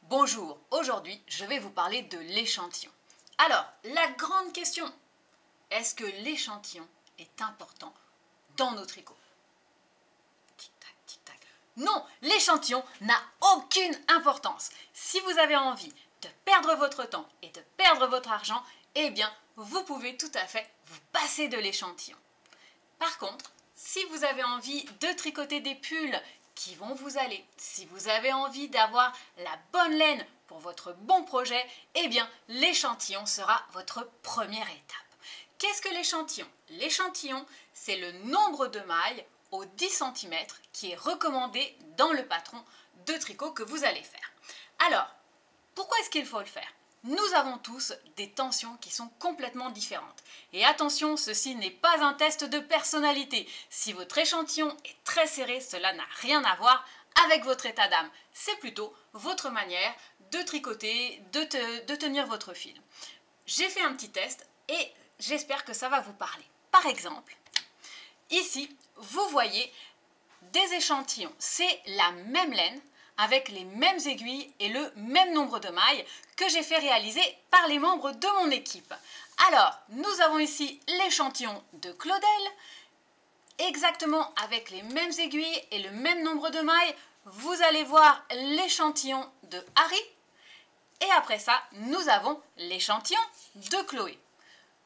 Bonjour, aujourd'hui je vais vous parler de l'échantillon. Alors, la grande question, est-ce que l'échantillon est important dans nos tricots? Tic-tac, tic-tac. Non, l'échantillon n'a aucune importance. Si vous avez envie de perdre votre temps et de perdre votre argent, eh bien, vous pouvez tout à fait vous passer de l'échantillon. Par contre, si vous avez envie de tricoter des pulls qui vont vous aller, si vous avez envie d'avoir la bonne laine pour votre bon projet, eh bien l'échantillon sera votre première étape. Qu'est-ce que l'échantillon? L'échantillon, c'est le nombre de mailles au 10 cm qui est recommandé dans le patron de tricot que vous allez faire. Alors, pourquoi est-ce qu'il faut le faire? Nous avons tous des tensions qui sont complètement différentes. Et attention, ceci n'est pas un test de personnalité. Si votre échantillon est très serré, cela n'a rien à voir avec votre état d'âme. C'est plutôt votre manière de tricoter, de tenir votre fil. J'ai fait un petit test et j'espère que ça va vous parler. Par exemple, ici, vous voyez des échantillons. C'est la même laine, avec les mêmes aiguilles et le même nombre de mailles que j'ai fait réaliser par les membres de mon équipe. Alors, nous avons ici l'échantillon de Claudel, exactement avec les mêmes aiguilles et le même nombre de mailles. Vous allez voir l'échantillon de Harry. Et après ça, nous avons l'échantillon de Chloé.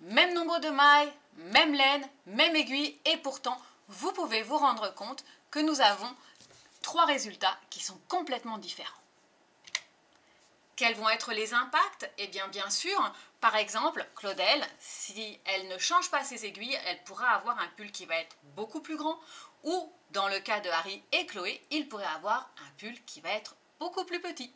Même nombre de mailles, même laine, même aiguille, et pourtant, vous pouvez vous rendre compte que nous avons trois résultats qui sont complètement différents. Quels vont être les impacts? Eh bien sûr, par exemple, Claudel, si elle ne change pas ses aiguilles, elle pourra avoir un pull qui va être beaucoup plus grand, ou dans le cas de Harry et Chloé, il pourrait avoir un pull qui va être beaucoup plus petit.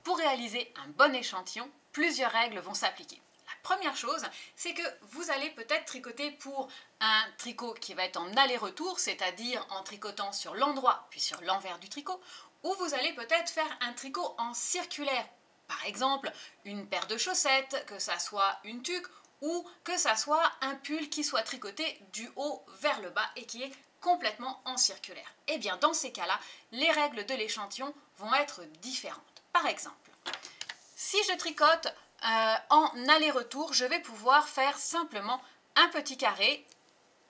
Pour réaliser un bon échantillon, plusieurs règles vont s'appliquer. La première chose, c'est que vous allez peut-être tricoter pour un tricot qui va être en aller-retour, c'est-à-dire en tricotant sur l'endroit puis sur l'envers du tricot, ou vous allez peut-être faire un tricot en circulaire. Par exemple, une paire de chaussettes, que ça soit une tuque, ou que ça soit un pull qui soit tricoté du haut vers le bas et qui est complètement en circulaire. Eh bien, dans ces cas-là, les règles de l'échantillon vont être différentes. Par exemple, si je tricote en aller-retour, je vais pouvoir faire simplement un petit carré,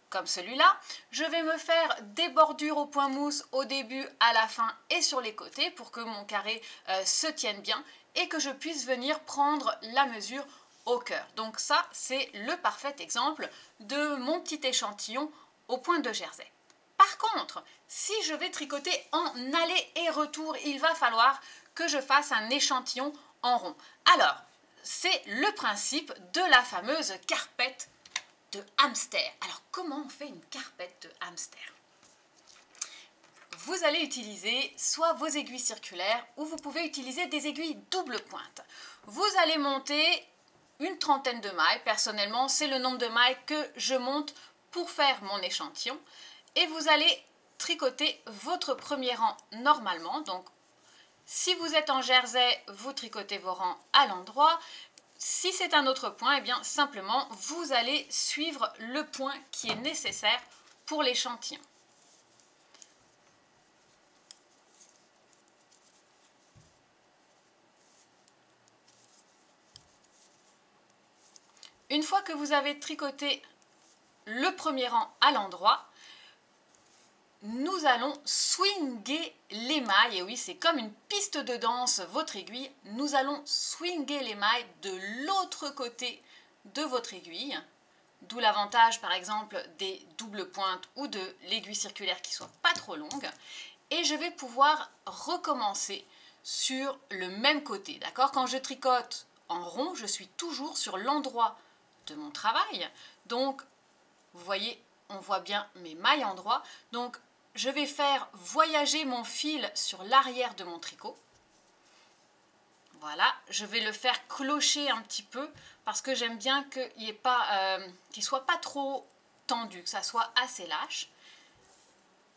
comme celui-là. Je vais me faire des bordures au point mousse au début, à la fin et sur les côtés pour que mon carré se tienne bien et que je puisse venir prendre la mesure au cœur. Donc ça, c'est le parfait exemple de mon petit échantillon au point de jersey. Par contre, si je vais tricoter en aller et retour, il va falloir que je fasse un échantillon en rond. Alors, c'est le principe de la fameuse carpette de hamster. Alors, comment on fait une carpette de hamster? Vous allez utiliser soit vos aiguilles circulaires ou vous pouvez utiliser des aiguilles double pointe. Vous allez monter une trentaine de mailles. Personnellement, c'est le nombre de mailles que je monte pour faire mon échantillon. Et vous allez tricoter votre premier rang normalement. Donc, si vous êtes en jersey, vous tricotez vos rangs à l'endroit. Si c'est un autre point, eh bien simplement, vous allez suivre le point qui est nécessaire pour l'échantillon. Une fois que vous avez tricoté le premier rang à l'endroit, nous allons swinger les mailles. Et oui, c'est comme une piste de danse, votre aiguille. Nous allons swinger les mailles de l'autre côté de votre aiguille. D'où l'avantage, par exemple, des doubles pointes ou de l'aiguille circulaire qui ne soit pas trop longue. Et je vais pouvoir recommencer sur le même côté. D'accord? Quand je tricote en rond, je suis toujours sur l'endroit de mon travail. Donc, vous voyez, on voit bien mes mailles endroit. Donc, je vais faire voyager mon fil sur l'arrière de mon tricot. Voilà, je vais le faire clocher un petit peu parce que j'aime bien qu'il ne soit pas trop tendu, que ça soit assez lâche.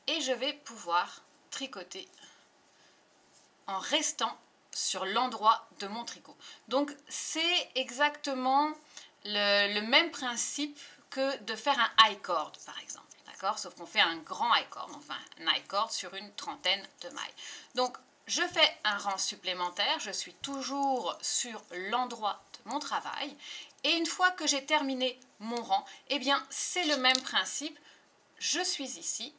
Et je vais pouvoir tricoter en restant sur l'endroit de mon tricot. Donc, c'est exactement le même principe que de faire un high cord, par exemple. d'accord? Sauf qu'on fait un grand I-cord, enfin un I-cord sur une trentaine de mailles. Donc, je fais un rang supplémentaire, je suis toujours sur l'endroit de mon travail. Et une fois que j'ai terminé mon rang, eh bien, c'est le même principe. Je suis ici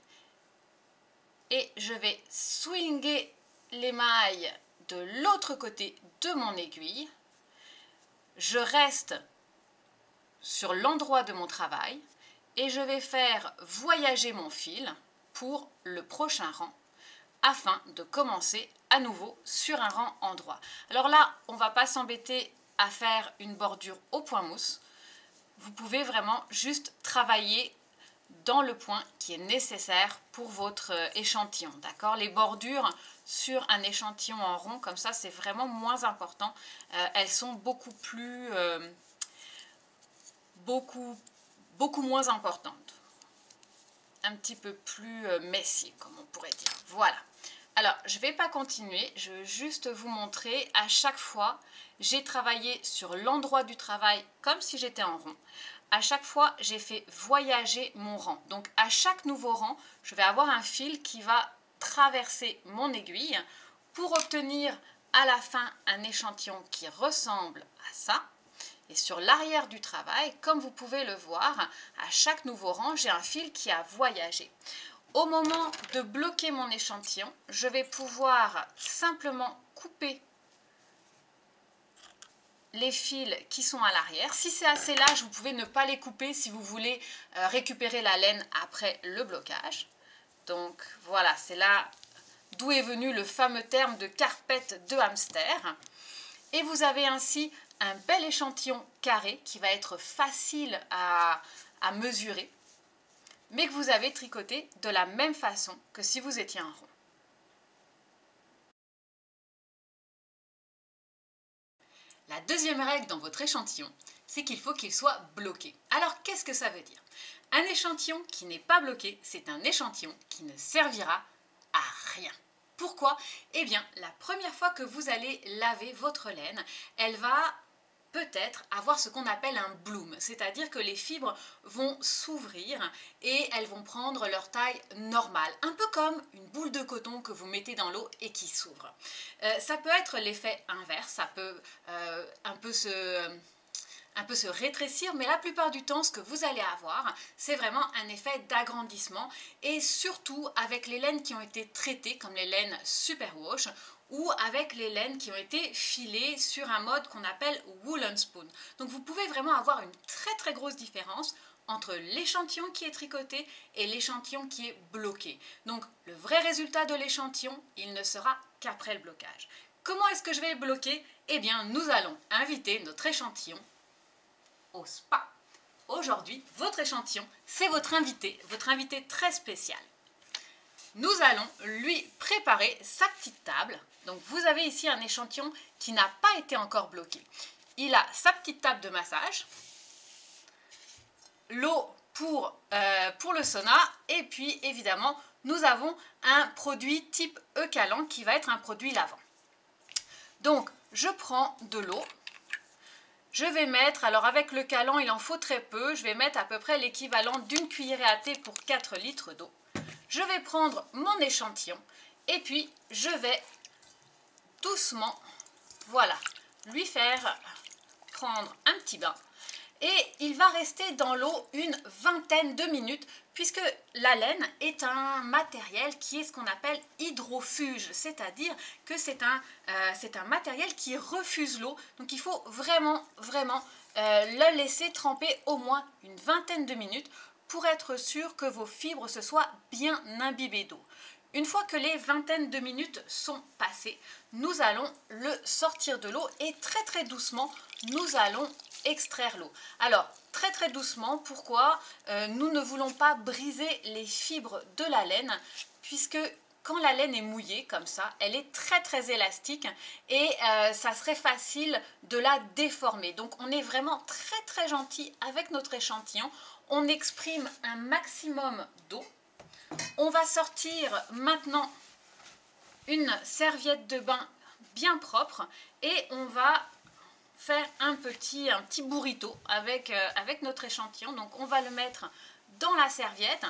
et je vais swinger les mailles de l'autre côté de mon aiguille. Je reste sur l'endroit de mon travail et je vais faire voyager mon fil pour le prochain rang afin de commencer à nouveau sur un rang endroit. Alors là, on ne va pas s'embêter à faire une bordure au point mousse. Vous pouvez vraiment juste travailler dans le point qui est nécessaire pour votre échantillon, d'accord? Les bordures sur un échantillon en rond, comme ça, c'est vraiment moins important. Elles sont beaucoup moins importantes. Un petit peu plus messy, comme on pourrait dire. Voilà. Alors, je ne vais pas continuer, je veux juste vous montrer, à chaque fois, j'ai travaillé sur l'endroit du travail comme si j'étais en rond. À chaque fois, j'ai fait voyager mon rang. Donc, à chaque nouveau rang, je vais avoir un fil qui va traverser mon aiguille pour obtenir à la fin un échantillon qui ressemble à ça. Et sur l'arrière du travail, comme vous pouvez le voir, à chaque nouveau rang, j'ai un fil qui a voyagé. Au moment de bloquer mon échantillon, je vais pouvoir simplement couper les fils qui sont à l'arrière. Si c'est assez large, vous pouvez ne pas les couper si vous voulez récupérer la laine après le blocage. Donc voilà, c'est là d'où est venu le fameux terme de carpette de hamster. Et vous avez ainsi un bel échantillon carré qui va être facile à mesurer, mais que vous avez tricoté de la même façon que si vous étiez un rond. La deuxième règle dans votre échantillon, c'est qu'il faut qu'il soit bloqué. Alors, qu'est-ce que ça veut dire? Un échantillon qui n'est pas bloqué, c'est un échantillon qui ne servira à rien. Pourquoi? Eh bien, la première fois que vous allez laver votre laine, elle va peut-être avoir ce qu'on appelle un bloom, c'est-à-dire que les fibres vont s'ouvrir et elles vont prendre leur taille normale, un peu comme une boule de coton que vous mettez dans l'eau et qui s'ouvre. Ça peut être l'effet inverse, ça peut un peu se rétrécir, mais la plupart du temps, ce que vous allez avoir, c'est vraiment un effet d'agrandissement, et surtout avec les laines qui ont été traitées, comme les laines superwash, ou avec les laines qui ont été filées sur un mode qu'on appelle woolen spoon. Donc vous pouvez vraiment avoir une très grosse différence entre l'échantillon qui est tricoté et l'échantillon qui est bloqué. Donc le vrai résultat de l'échantillon, il ne sera qu'après le blocage. Comment est-ce que je vais le bloquer? Eh bien, nous allons inviter notre échantillon au spa. Aujourd'hui, votre échantillon, c'est votre invité très spécial. Nous allons lui préparer sa petite table. Donc vous avez ici un échantillon qui n'a pas été encore bloqué. Il a sa petite table de massage, l'eau pour le sauna, et puis évidemment nous avons un produit type Eucalan qui va être un produit lavant. Donc je prends de l'eau. Je vais mettre, alors avec le calan il en faut très peu, je vais mettre à peu près l'équivalent d'une cuillerée à thé pour 4 litres d'eau. Je vais prendre mon échantillon et puis je vais doucement, voilà, lui faire prendre un petit bain. Et il va rester dans l'eau une vingtaine de minutes puisque la laine est un matériel qui est ce qu'on appelle hydrofuge, c'est-à-dire que c'est un matériel qui refuse l'eau. Donc il faut vraiment le laisser tremper au moins une vingtaine de minutes pour être sûr que vos fibres se soient bien imbibées d'eau. Une fois que les vingtaines de minutes sont passées, nous allons le sortir de l'eau et très doucement, nous allons extraire l'eau. Alors, très doucement, pourquoi? Nous ne voulons pas briser les fibres de la laine, puisque quand la laine est mouillée comme ça, elle est très élastique et ça serait facile de la déformer. Donc, on est vraiment très gentil avec notre échantillon. On exprime un maximum d'eau. On va sortir maintenant une serviette de bain bien propre et on va faire un petit burrito avec notre échantillon. Donc on va le mettre dans la serviette.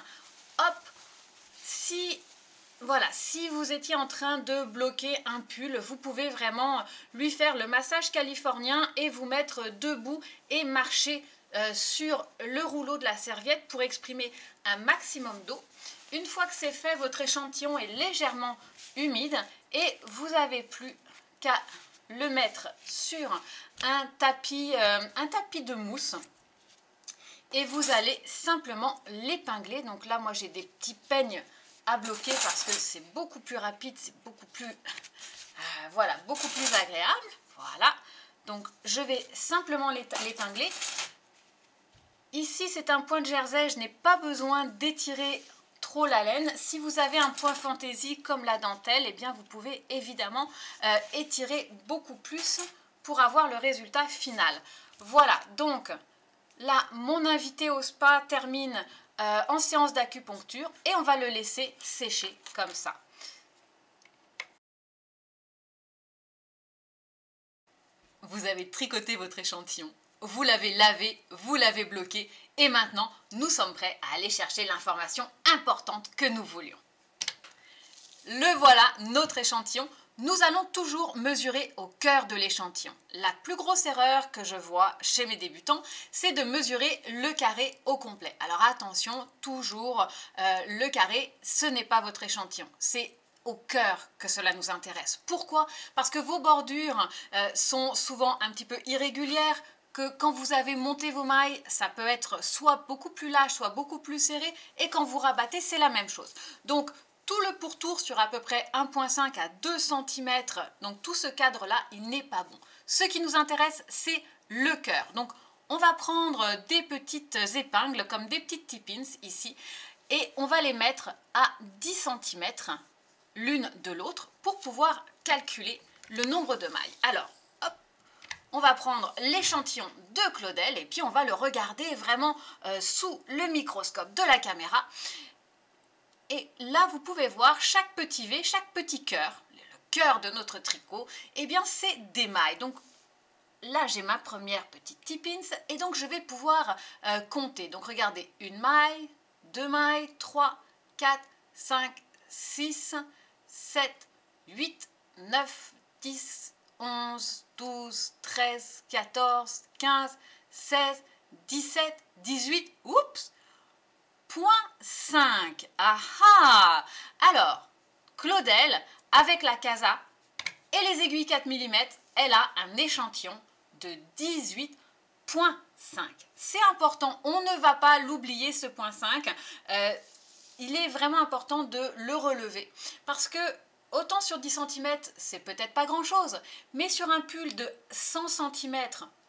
hop, si vous étiez en train de bloquer un pull, vous pouvez vraiment lui faire le massage californien et vous mettre debout et marcher sur le rouleau de la serviette pour exprimer un maximum d'eau. Une fois que c'est fait, votre échantillon est légèrement humide et vous n'avez plus qu'à le mettre sur un tapis de mousse. Et vous allez simplement l'épingler. Donc là, moi, j'ai des petits peignes à bloquer parce que c'est beaucoup plus rapide, c'est beaucoup plus, voilà, beaucoup plus agréable. Voilà. Donc, je vais simplement l'épingler. Ici, c'est un point de jersey. Je n'ai pas besoin d'étirer trop la laine. Si vous avez un point fantaisie comme la dentelle, eh bien, vous pouvez évidemment étirer beaucoup plus pour avoir le résultat final. Voilà. Donc, là, mon invité au spa termine en séance d'acupuncture et on va le laisser sécher comme ça. Vous avez tricoté votre échantillon, vous l'avez lavé, vous l'avez bloqué et maintenant nous sommes prêts à aller chercher l'information importante que nous voulions. Le voilà, notre échantillon. Nous allons toujours mesurer au cœur de l'échantillon. La plus grosse erreur que je vois chez mes débutants, c'est de mesurer le carré au complet. Alors attention, toujours le carré, ce n'est pas votre échantillon. C'est au cœur que cela nous intéresse. Pourquoi? Parce que vos bordures sont souvent un petit peu irrégulières, que quand vous avez monté vos mailles, ça peut être soit beaucoup plus large, soit beaucoup plus serré, et quand vous rabattez, c'est la même chose. Donc, tout le pourtour sur à peu près 1,5 à 2 cm, donc tout ce cadre-là, il n'est pas bon. Ce qui nous intéresse, c'est le cœur. Donc, on va prendre des petites épingles, comme des petites tip-ins ici, et on va les mettre à 10 cm l'une de l'autre pour pouvoir calculer le nombre de mailles. Alors, hop, on va prendre l'échantillon de Claudel et puis on va le regarder vraiment sous le microscope de la caméra. Et là, vous pouvez voir chaque petit V, chaque petit cœur, le cœur de notre tricot, eh bien, c'est des mailles. Donc là, j'ai ma première petite tip-ins et donc je vais pouvoir compter. Donc regardez, une maille, 2 mailles, 3, 4, 5, 6, 7, 8, 9, 10, 11, 12, 13, 14, 15, 16, 17, 18, oups, 0,5. Ah! Alors, Claudel, avec la casa et les aiguilles 4 mm, elle a un échantillon de 18,5. C'est important, on ne va pas l'oublier ce 0,5. Il est vraiment important de le relever parce que autant sur 10 cm, c'est peut-être pas grand-chose, mais sur un pull de 100 cm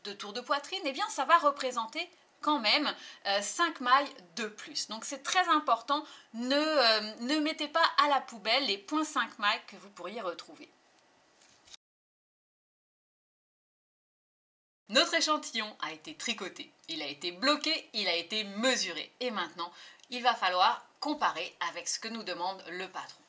de tour de poitrine, eh bien ça va représenter quand même 5 mailles de plus. Donc c'est très important, ne mettez pas à la poubelle les 0,5 mailles que vous pourriez retrouver. Notre échantillon a été tricoté, il a été bloqué, il a été mesuré et maintenant il va falloir comparer avec ce que nous demande le patron.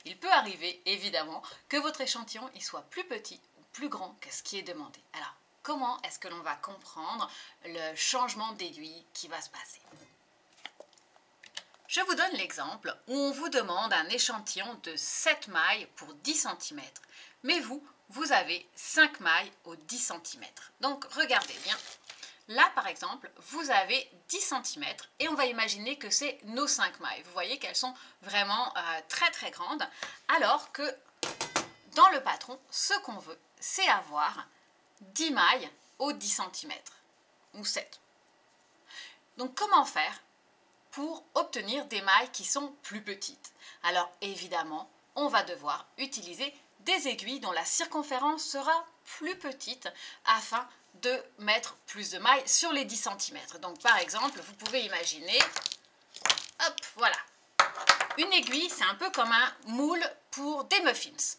Il peut arriver évidemment que votre échantillon il soit plus petit ou plus grand que ce qui est demandé. Alors comment est-ce que l'on va comprendre le changement d'aiguille qui va se passer? Je vous donne l'exemple où on vous demande un échantillon de 7 mailles pour 10 cm. Mais vous avez 5 mailles aux 10 cm. Donc regardez bien. Là par exemple, vous avez 10 cm et on va imaginer que c'est nos 5 mailles. Vous voyez qu'elles sont vraiment très très grandes. Alors que dans le patron, ce qu'on veut, c'est avoir 10 mailles aux 10 cm ou 7. Donc comment faire pour obtenir des mailles qui sont plus petites? Alors évidemment, on va devoir utiliser des aiguilles dont la circonférence sera plus petite afin de mettre plus de mailles sur les 10 cm. Donc par exemple, vous pouvez imaginer, hop, voilà, une aiguille, c'est un peu comme un moule pour des muffins.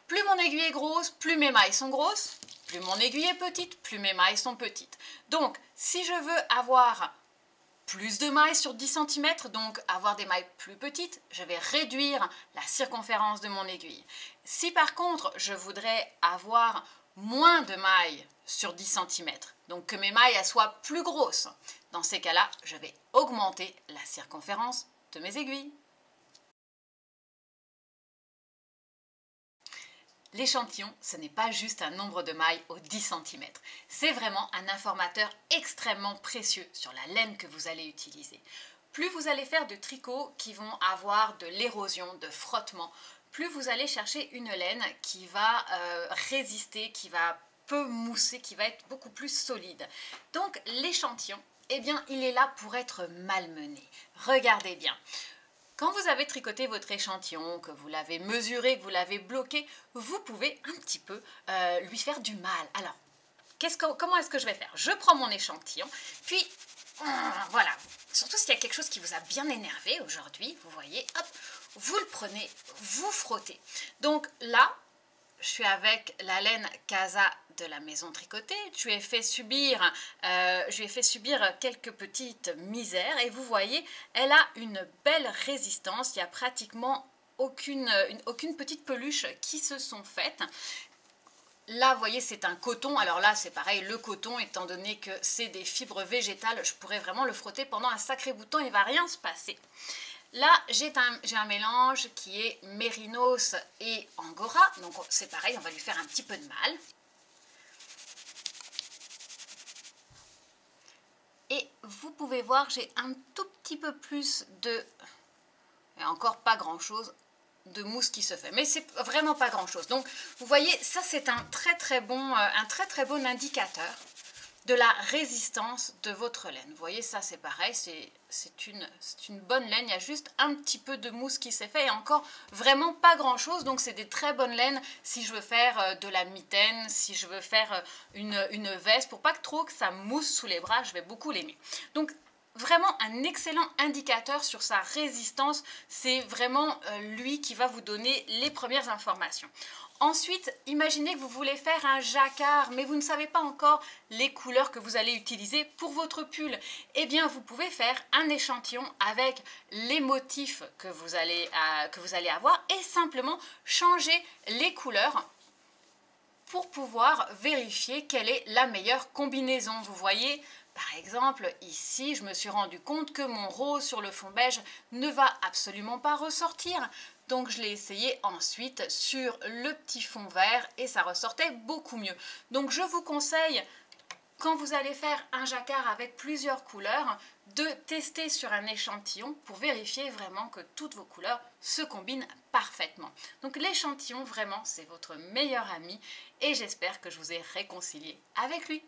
Plus mon aiguille est grosse, plus mes mailles sont grosses. Plus mon aiguille est petite, plus mes mailles sont petites. Donc, si je veux avoir plus de mailles sur 10 cm, donc avoir des mailles plus petites, je vais réduire la circonférence de mon aiguille. Si par contre, je voudrais avoir moins de mailles sur 10 cm, donc que mes mailles soient plus grosses, dans ces cas-là, je vais augmenter la circonférence de mes aiguilles. L'échantillon, ce n'est pas juste un nombre de mailles au 10 cm. C'est vraiment un informateur extrêmement précieux sur la laine que vous allez utiliser. Plus vous allez faire de tricots qui vont avoir de l'érosion, de frottement, plus vous allez chercher une laine qui va résister, qui va peu mousser, qui va être beaucoup plus solide. Donc l'échantillon, eh bien, il est là pour être malmené. Regardez bien. Quand vous avez tricoté votre échantillon, que vous l'avez mesuré, que vous l'avez bloqué, vous pouvez un petit peu lui faire du mal. Alors, comment est-ce que je vais faire? Je prends mon échantillon, puis voilà, surtout s'il y a quelque chose qui vous a bien énervé aujourd'hui, vous voyez, hop, vous le prenez, vous frottez. Donc là, je suis avec la laine Casa de la maison tricotée, je lui ai fait subir quelques petites misères et vous voyez, elle a une belle résistance, il n'y a pratiquement aucune petite peluche qui se sont faites. Là, vous voyez, c'est un coton. Alors là, c'est pareil, le coton, étant donné que c'est des fibres végétales, je pourrais vraiment le frotter pendant un sacré bout de temps, il ne va rien se passer. Là, j'ai un mélange qui est mérinos et angora. Donc c'est pareil, on va lui faire un petit peu de mal. Et vous pouvez voir, j'ai un tout petit peu plus de... Et encore pas grand-chose de mousse qui se fait. Mais c'est vraiment pas grand-chose. Donc vous voyez, ça c'est un très bon indicateur de la résistance de votre laine. Vous voyez, ça c'est pareil, c'est une bonne laine, il y a juste un petit peu de mousse qui s'est fait et encore vraiment pas grand chose, donc c'est des très bonnes laines si je veux faire de la mitaine, si je veux faire une veste, pour pas que trop que ça mousse sous les bras, je vais beaucoup l'aimer. Donc vraiment un excellent indicateur sur sa résistance, c'est vraiment lui qui va vous donner les premières informations. Ensuite, imaginez que vous voulez faire un jacquard, mais vous ne savez pas encore les couleurs que vous allez utiliser pour votre pull. Eh bien, vous pouvez faire un échantillon avec les motifs que vous allez avoir et simplement changer les couleurs pour pouvoir vérifier quelle est la meilleure combinaison. Vous voyez, par exemple, ici, je me suis rendu compte que mon rose sur le fond beige ne va absolument pas ressortir. Donc, je l'ai essayé ensuite sur le petit fond vert et ça ressortait beaucoup mieux. Donc, je vous conseille, quand vous allez faire un jacquard avec plusieurs couleurs, de tester sur un échantillon pour vérifier vraiment que toutes vos couleurs se combinent parfaitement. Donc l'échantillon, vraiment, c'est votre meilleur ami et j'espère que je vous ai réconcilié avec lui.